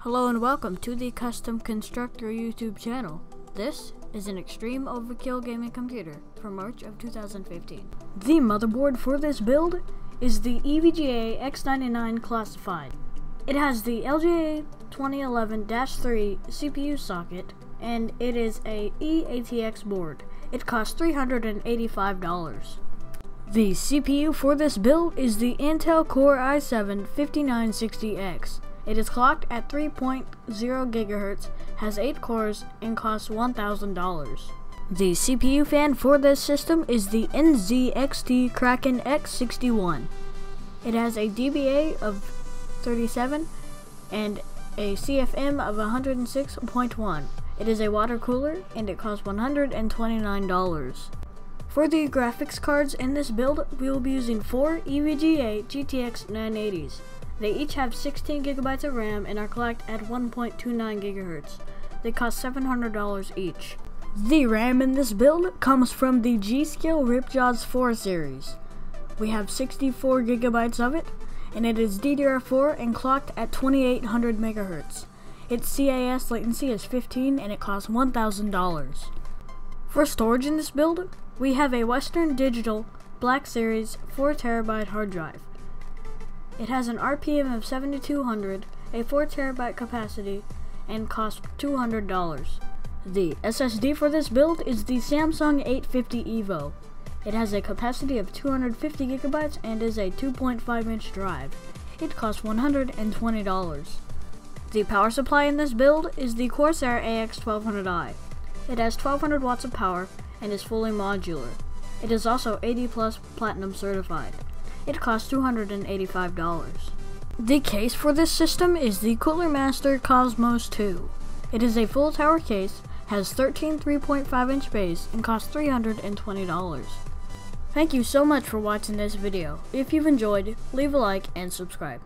Hello and welcome to the Custom Constructor YouTube channel. This is an extreme overkill gaming computer from March of 2015. The motherboard for this build is the EVGA X99 Classified. It has the LGA 2011-3 CPU socket and it is a eATX board. It costs $385. The CPU for this build is the Intel Core i7-5960X. It is clocked at 3.0 GHz, has 8 cores, and costs $1,000. The CPU fan for this system is the NZXT Kraken X61. It has a dBA of 37 and a CFM of 106.1. It is a water cooler and it costs $129. For the graphics cards in this build, we will be using 4 EVGA GTX 980s. They each have 16 GB of RAM and are clocked at 1.29 GHz. They cost $700 each. The RAM in this build comes from the G.Skill Ripjaws 4 series. We have 64 GB of it, and it is DDR4 and clocked at 2800 MHz. Its CIS latency is 15 and it costs $1,000. For storage in this build, we have a Western Digital Black Series 4TB hard drive. It has an RPM of 7200, a 4TB capacity, and costs $200. The SSD for this build is the Samsung 850 EVO. It has a capacity of 250 GB and is a 2.5-inch drive. It costs $120. The power supply in this build is the Corsair AX1200i. It has 1200 watts of power and is fully modular. It is also 80+ platinum certified. It costs $285. The case for this system is the Cooler Master Cosmos 2. It is a full tower case, has 13 3.5-inch bays, and costs $320. Thank you so much for watching this video. If you've enjoyed, leave a like and subscribe.